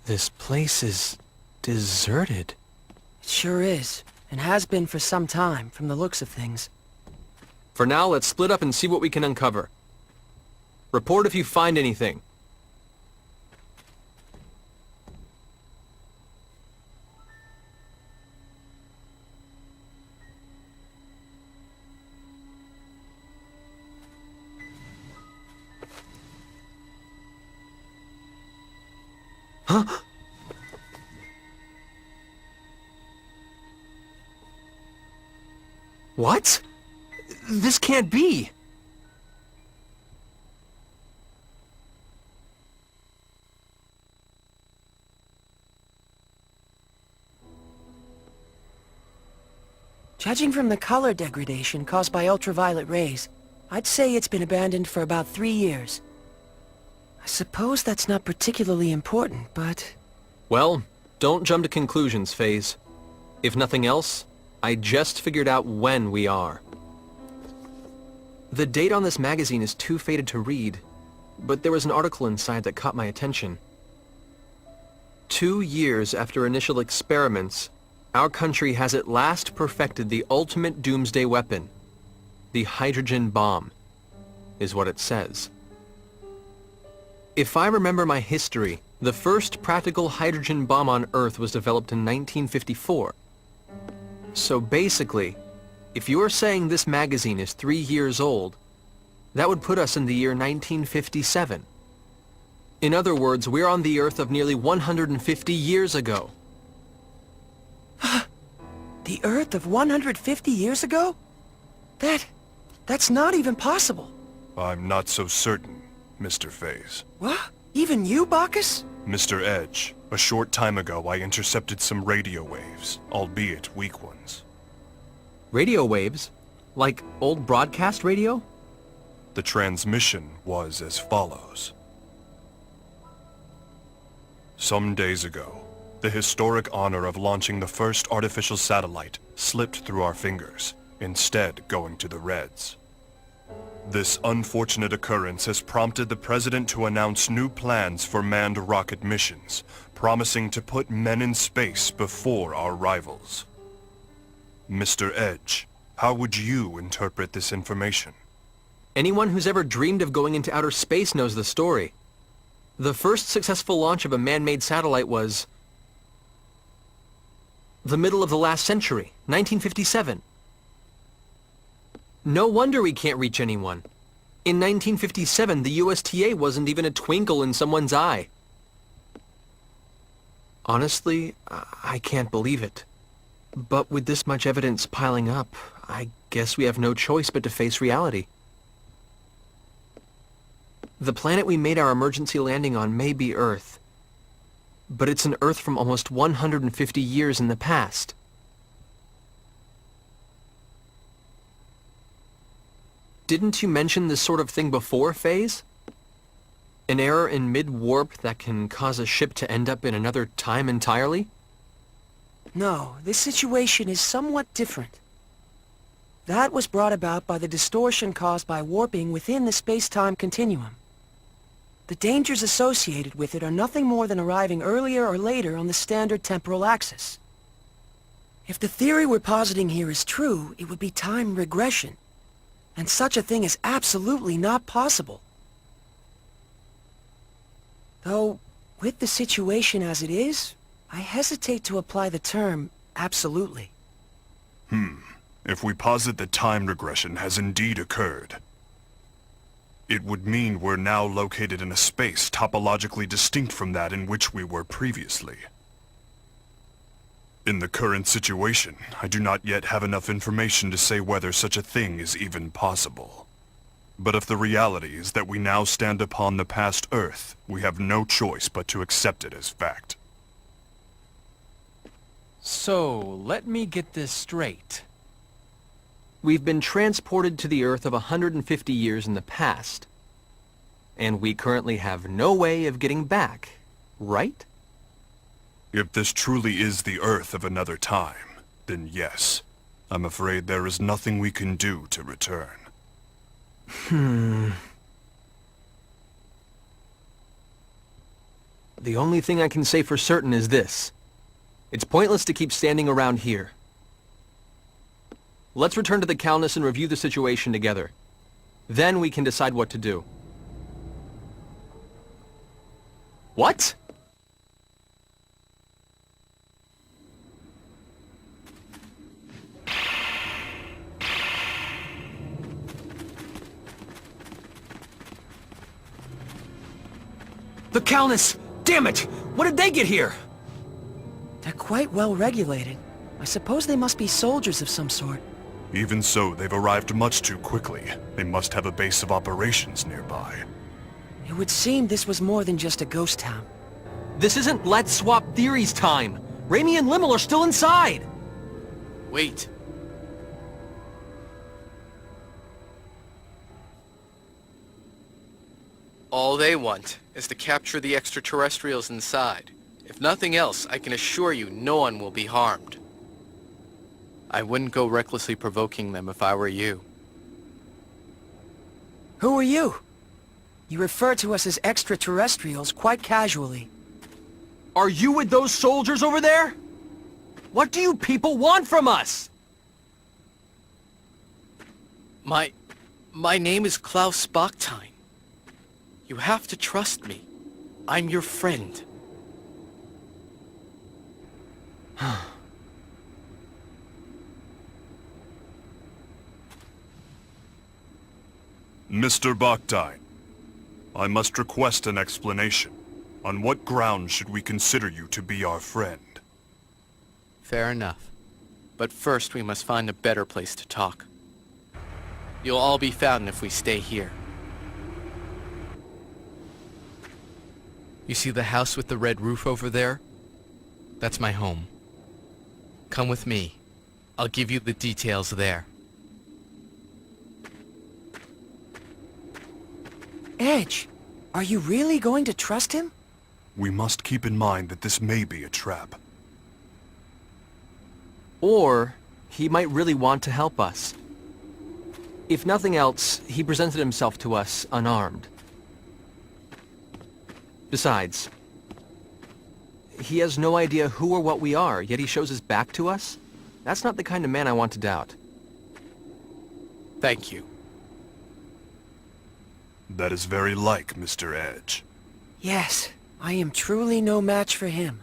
This place is deserted. It sure is, and has been for some time, from the looks of things. For now, let's split up and see what we can uncover. Report if you find anything. Huh? What? This can't be! Judging from the color degradation caused by ultraviolet rays, I'd say it's been abandoned for about 3 years. I suppose that's not particularly important, but... Well, don't jump to conclusions, FaZe. If nothing else, I just figured out when we are. The date on this magazine is too faded to read, but there was an article inside that caught my attention. 2 years after initial experiments, our country has at last perfected the ultimate doomsday weapon. The hydrogen bomb, is what it says. If I remember my history, the first practical hydrogen bomb on Earth was developed in 1954. So basically, if you're saying this magazine is 3 years old, that would put us in the year 1957. In other words, we're on the Earth of nearly 150 years ago. The Earth of 150 years ago? That's not even possible. I'm not so certain, Mr. FaZe. What? Even you, Bacchus? Mr. Edge, a short time ago I intercepted some radio waves, albeit weak ones. Radio waves? Like old broadcast radio? The transmission was as follows. Some days ago, the historic honor of launching the first artificial satellite slipped through our fingers, instead going to the Reds. This unfortunate occurrence has prompted the President to announce new plans for manned rocket missions, promising to put men in space before our rivals. Mr. Edge, how would you interpret this information? Anyone who's ever dreamed of going into outer space knows the story. The first successful launch of a man-made satellite was the middle of the last century, 1957. No wonder we can't reach anyone. In 1957, the USTA wasn't even a twinkle in someone's eye. Honestly, I can't believe it. But with this much evidence piling up, I guess we have no choice but to face reality. The planet we made our emergency landing on may be Earth, but it's an Earth from almost 150 years in the past. Didn't you mention this sort of thing before, FaZe? An error in mid-warp that can cause a ship to end up in another time entirely? No, this situation is somewhat different. That was brought about by the distortion caused by warping within the space-time continuum. The dangers associated with it are nothing more than arriving earlier or later on the standard temporal axis. If the theory we're positing here is true, it would be time regression. And such a thing is absolutely not possible. Though, with the situation as it is, I hesitate to apply the term absolutely. If we posit that time regression has indeed occurred, it would mean we're now located in a space topologically distinct from that in which we were previously. In the current situation, I do not yet have enough information to say whether such a thing is even possible. But if the reality is that we now stand upon the past Earth, we have no choice but to accept it as fact. So, let me get this straight. We've been transported to the Earth of 150 years in the past, and we currently have no way of getting back, right? If this truly is the Earth of another time, then yes. I'm afraid there is nothing we can do to return. The only thing I can say for certain is this. It's pointless to keep standing around here. Let's return to the Calnus and review the situation together. Then we can decide what to do. What? The Calnus! Damn it! What did they get here? They're quite well regulated. I suppose they must be soldiers of some sort. Even so, they've arrived much too quickly. They must have a base of operations nearby. It would seem this was more than just a ghost town. This isn't Let's Swap Theories time! Raimi and Limmel are still inside! Wait. All they want is to capture the extraterrestrials inside. If nothing else, I can assure you no one will be harmed. I wouldn't go recklessly provoking them if I were you. Who are you? You refer to us as extraterrestrials quite casually. Are you with those soldiers over there? What do you people want from us? My name is Klaus Bachstein. You have to trust me. I'm your friend. Mr. Bachstein, I must request an explanation. On what grounds should we consider you to be our friend? Fair enough. But first we must find a better place to talk. You'll all be found if we stay here. You see the house with the red roof over there? That's my home. Come with me. I'll give you the details there. Edge, are you really going to trust him? We must keep in mind that this may be a trap. Or he might really want to help us. If nothing else, he presented himself to us unarmed. Besides, he has no idea who or what we are, yet he shows his back to us? That's not the kind of man I want to doubt. Thank you. That is very like Mr. Edge. Yes, I am truly no match for him.